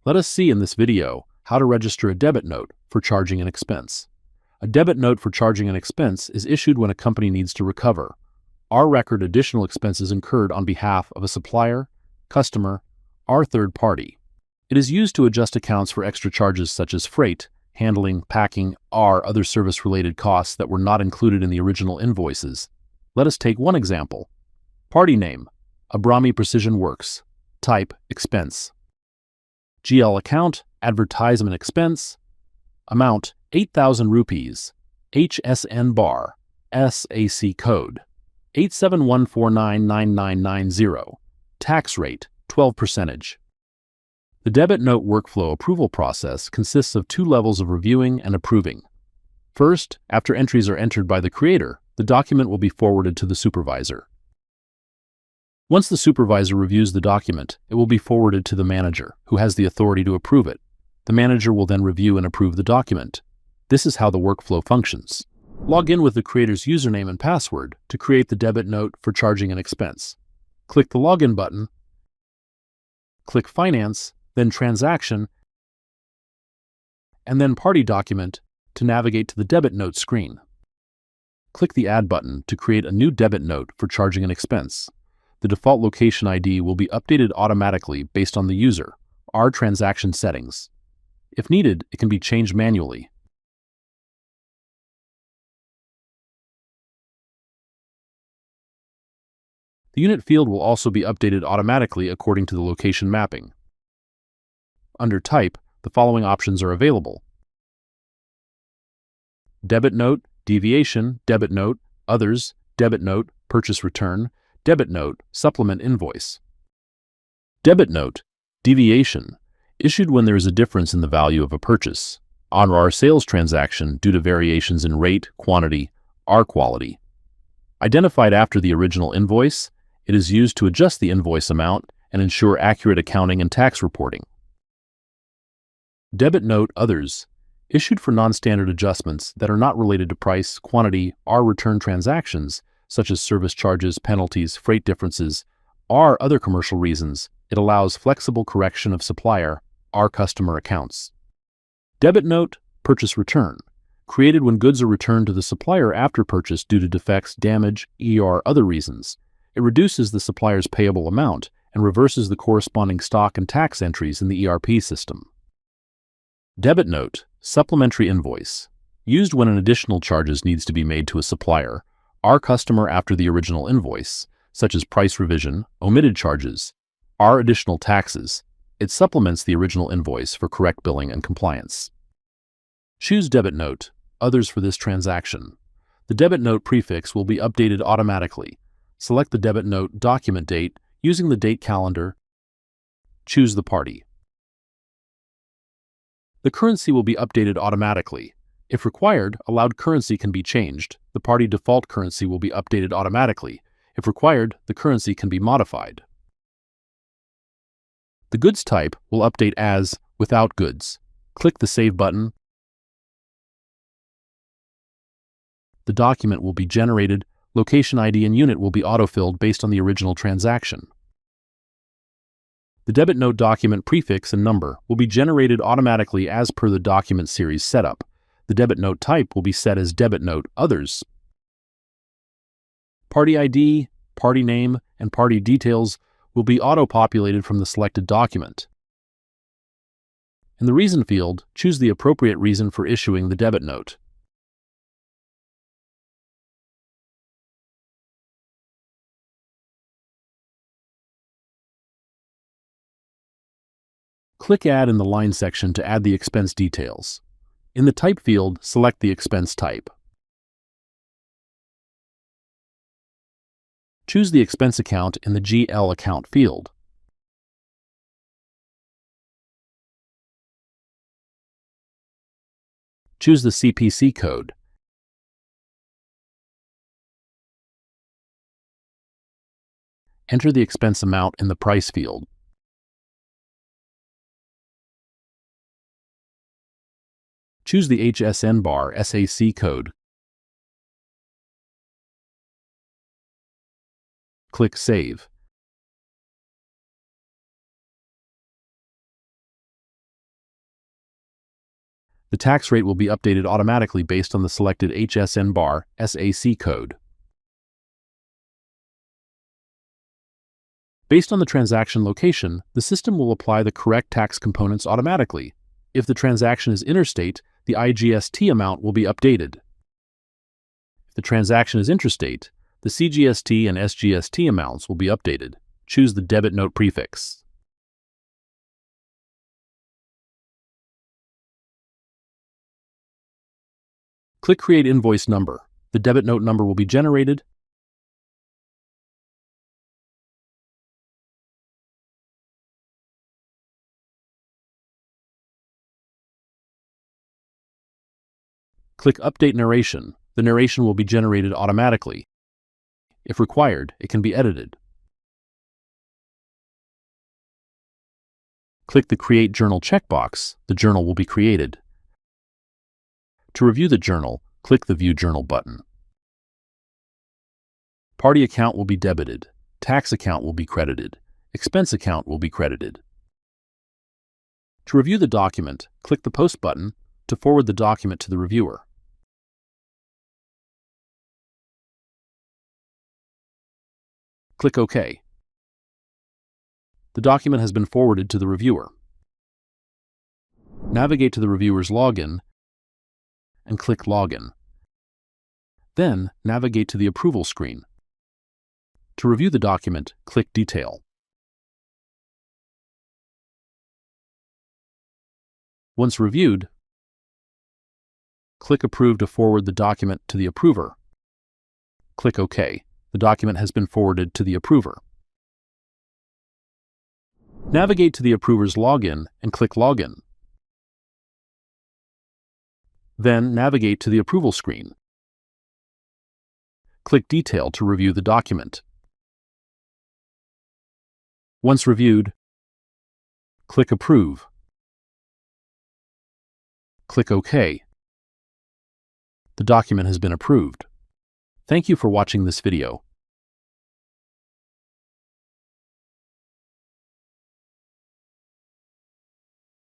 Let us see in this video how to register a debit note for charging an expense. A debit note for charging an expense is issued when a company needs to recover or record additional expenses incurred on behalf of a supplier, customer, or third party. It is used to adjust accounts for extra charges such as freight, handling, packing, or other service-related costs that were not included in the original invoices. Let us take one example. Party name: Abrami Precision Works. Type: expense. GL account: advertisement expense. Amount: 8,000 rupees. HSN bar. SAC code: 871499990. Tax rate: 12%. The debit note workflow approval process consists of two levels of reviewing and approving. First, after entries are entered by the creator, the document will be forwarded to the supervisor. Once the supervisor reviews the document, it will be forwarded to the manager, who has the authority to approve it. The manager will then review and approve the document. This is how the workflow functions. Log in with the creator's username and password to create the debit note for charging an expense. Click the Login button, click Finance, then Transaction, and then Party Document to navigate to the debit note screen. Click the Add button to create a new debit note for charging an expense. The default location ID will be updated automatically based on the user or transaction settings. If needed, it can be changed manually. The unit field will also be updated automatically according to the location mapping. Under Type, the following options are available: Debit Note, Deviation, Debit Note, Others, Debit Note, Purchase Return, Debit Note, Supplement Invoice. Debit Note, Deviation, issued when there is a difference in the value of a purchase or sales transaction due to variations in rate, quantity, or quality. Identified after the original invoice, it is used to adjust the invoice amount and ensure accurate accounting and tax reporting. Debit Note Others, issued for non-standard adjustments that are not related to price, quantity, or return transactions, such as service charges, penalties, freight differences, or other commercial reasons. It allows flexible correction of supplier or customer accounts. Debit Note Purchase Return, created when goods are returned to the supplier after purchase due to defects, damage, or other reasons. It reduces the supplier's payable amount and reverses the corresponding stock and tax entries in the ERP system. Debit Note Supplementary Invoice, used when an additional charges needs to be made to a supplier or customer after the original invoice, such as price revision, omitted charges, or additional taxes. It supplements the original invoice for correct billing and compliance. Choose Debit Note Others for this transaction. The debit note prefix will be updated automatically. Select the debit note document date using the date calendar. Choose the party. The currency will be updated automatically. If required, allowed currency can be changed. The party default currency will be updated automatically. If required, the currency can be modified. The goods type will update as without goods. Click the Save button. The document will be generated. Location ID and unit will be autofilled based on the original transaction. The debit note document prefix and number will be generated automatically as per the document series setup. The debit note type will be set as Debit Note Others. Party ID, party name, and party details will be auto-populated from the selected document. In the Reason field, choose the appropriate reason for issuing the debit note. Click Add in the Line section to add the expense details. In the Type field, select the expense type. Choose the expense account in the GL account field. Choose the CPC code. Enter the expense amount in the price field. Choose the HSN bar SAC code. Click Save. The tax rate will be updated automatically based on the selected HSN bar SAC code. Based on the transaction location, the system will apply the correct tax components automatically. If the transaction is interstate, the IGST amount will be updated. If the transaction is intrastate, the CGST and SGST amounts will be updated. Choose the debit note prefix. Click Create Invoice Number. The debit note number will be generated. Click Update Narration. The narration will be generated automatically. If required, it can be edited. Click the Create Journal checkbox. The journal will be created. To review the journal, click the View Journal button. Party account will be debited. Tax account will be credited. Expense account will be credited. To review the document, click the Post button to forward the document to the reviewer. Click OK. The document has been forwarded to the reviewer. Navigate to the reviewer's login and click Login. Then, navigate to the Approval screen. To review the document, click Detail. Once reviewed, click Approve to forward the document to the approver. Click OK. The document has been forwarded to the approver. Navigate to the approver's login and click Login. Then navigate to the approval screen. Click Detail to review the document. Once reviewed, click Approve. Click OK. The document has been approved. Thank you for watching this video.